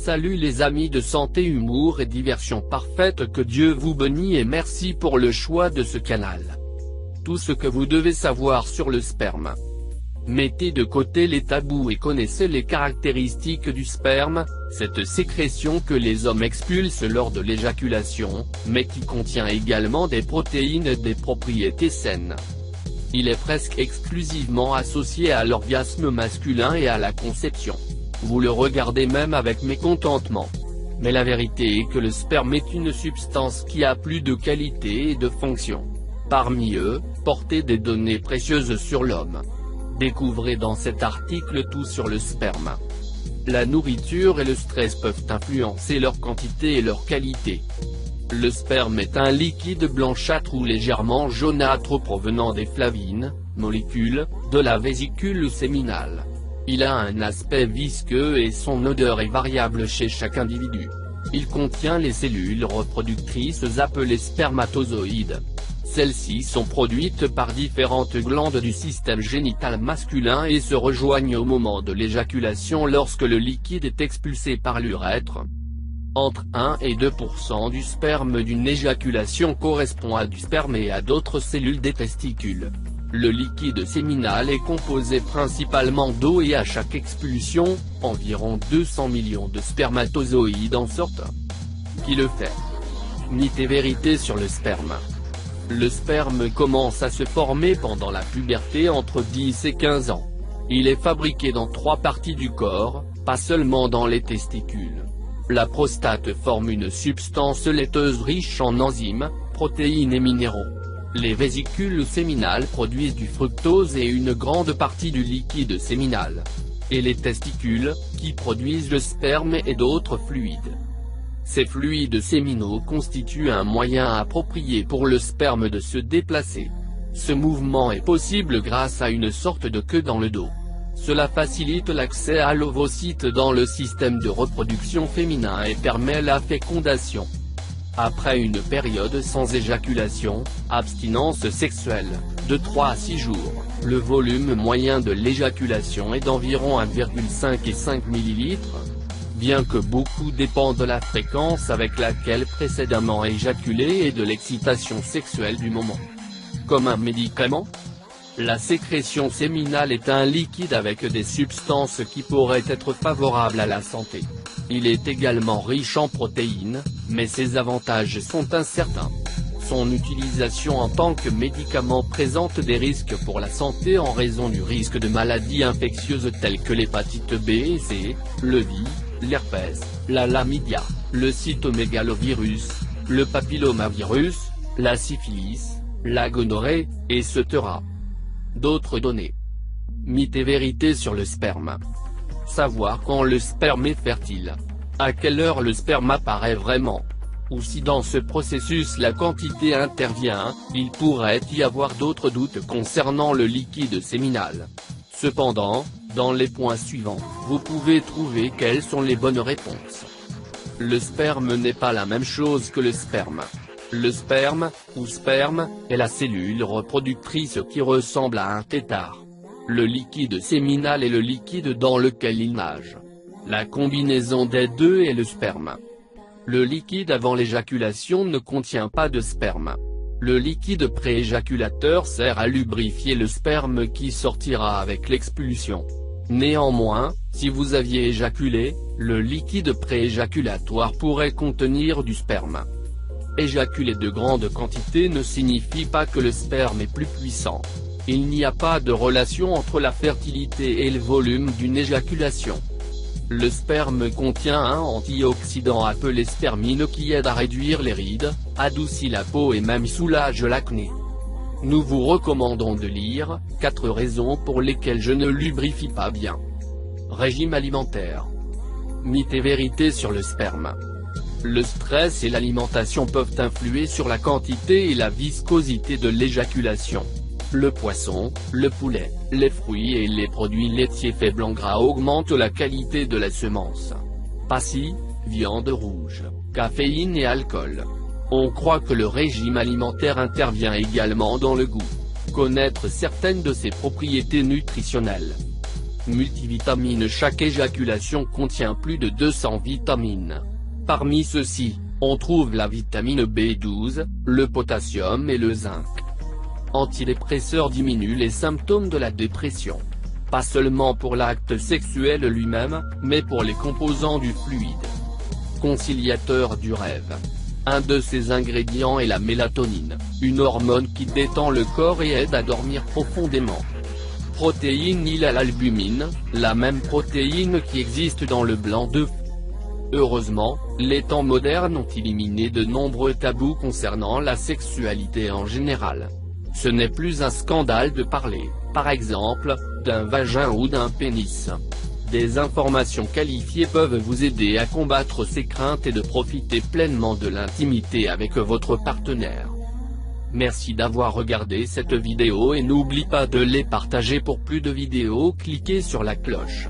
Salut les amis de santé, humour et diversion parfaite, que Dieu vous bénisse et merci pour le choix de ce canal. Tout ce que vous devez savoir sur le sperme. Mettez de côté les tabous et connaissez les caractéristiques du sperme, cette sécrétion que les hommes expulsent lors de l'éjaculation, mais qui contient également des protéines et des propriétés saines. Il est presque exclusivement associé à l'orgasme masculin et à la conception. Vous le regardez même avec mécontentement. Mais la vérité est que le sperme est une substance qui a plus de qualité et de fonction. Parmi eux, portez des données précieuses sur l'homme. Découvrez dans cet article tout sur le sperme. La nourriture et le stress peuvent influencer leur quantité et leur qualité. Le sperme est un liquide blanchâtre ou légèrement jaunâtre provenant des flavines, molécules, de la vésicule séminale. Il a un aspect visqueux et son odeur est variable chez chaque individu. Il contient les cellules reproductrices appelées spermatozoïdes. Celles-ci sont produites par différentes glandes du système génital masculin et se rejoignent au moment de l'éjaculation lorsque le liquide est expulsé par l'urètre. Entre 1 et 2% du sperme d'une éjaculation correspond à du sperme et à d'autres cellules des testicules. Le liquide séminal est composé principalement d'eau et à chaque expulsion, environ 200 millions de spermatozoïdes en sortent. Qui le fait? Mythe et vérité sur le sperme. Le sperme commence à se former pendant la puberté entre 10 et 15 ans. Il est fabriqué dans 3 parties du corps, pas seulement dans les testicules. La prostate forme une substance laiteuse riche en enzymes, protéines et minéraux. Les vésicules séminales produisent du fructose et une grande partie du liquide séminal. Et les testicules, qui produisent le sperme et d'autres fluides. Ces fluides séminaux constituent un moyen approprié pour le sperme de se déplacer. Ce mouvement est possible grâce à une sorte de queue dans le dos. Cela facilite l'accès à l'ovocyte dans le système de reproduction féminin et permet la fécondation. Après une période sans éjaculation, abstinence sexuelle, de 3 à 6 jours, le volume moyen de l'éjaculation est d'environ 1,5 et 5 ml. Bien que beaucoup dépend de la fréquence avec laquelle précédemment éjaculé et de l'excitation sexuelle du moment. Comme un médicament, la sécrétion séminale est un liquide avec des substances qui pourraient être favorables à la santé. Il est également riche en protéines, mais ses avantages sont incertains. Son utilisation en tant que médicament présente des risques pour la santé en raison du risque de maladies infectieuses telles que l'hépatite B et C, le VIH, l'herpès, la chlamydia, le cytomégalovirus, le papillomavirus, la syphilis, la gonorrhée, etc. D'autres données. Mythe et vérité sur le sperme. Savoir quand le sperme est fertile. À quelle heure le sperme apparaît vraiment. Ou si dans ce processus la quantité intervient, il pourrait y avoir d'autres doutes concernant le liquide séminal. Cependant, dans les points suivants, vous pouvez trouver quelles sont les bonnes réponses. Le sperme n'est pas la même chose que le sperme. Le sperme, ou sperme, est la cellule reproductrice qui ressemble à un tétard. Le liquide séminal est le liquide dans lequel il nage. La combinaison des deux est le sperme. Le liquide avant l'éjaculation ne contient pas de sperme. Le liquide prééjaculateur sert à lubrifier le sperme qui sortira avec l'expulsion. Néanmoins, si vous aviez éjaculé, le liquide prééjaculatoire pourrait contenir du sperme. Éjaculer de grandes quantités ne signifie pas que le sperme est plus puissant. Il n'y a pas de relation entre la fertilité et le volume d'une éjaculation. Le sperme contient un antioxydant appelé spermine qui aide à réduire les rides, adoucit la peau et même soulage l'acné. Nous vous recommandons de lire « 4 raisons pour lesquelles je ne lubrifie pas bien ». Régime alimentaire. Mythe et vérité sur le sperme. Le stress et l'alimentation peuvent influer sur la quantité et la viscosité de l'éjaculation. Le poisson, le poulet, les fruits et les produits laitiers faibles en gras augmentent la qualité de la semence. Pastis, viande rouge, caféine et alcool. On croit que le régime alimentaire intervient également dans le goût. Connaître certaines de ses propriétés nutritionnelles. multivitamines. Chaque éjaculation contient plus de 200 vitamines. Parmi ceux-ci, on trouve la vitamine B12, le potassium et le zinc. Antidépresseur diminue les symptômes de la dépression. Pas seulement pour l'acte sexuel lui-même, mais pour les composants du fluide. Conciliateur du rêve. Un de ses ingrédients est la mélatonine, une hormone qui détend le corps et aide à dormir profondément. Protéine l'albumine, la même protéine qui existe dans le blanc d'œuf. Heureusement, les temps modernes ont éliminé de nombreux tabous concernant la sexualité en général. Ce n'est plus un scandale de parler, par exemple, d'un vagin ou d'un pénis. Des informations qualifiées peuvent vous aider à combattre ces craintes et de profiter pleinement de l'intimité avec votre partenaire. Merci d'avoir regardé cette vidéo et n'oublie pas de les partager pour plus de vidéos. Cliquez sur la cloche.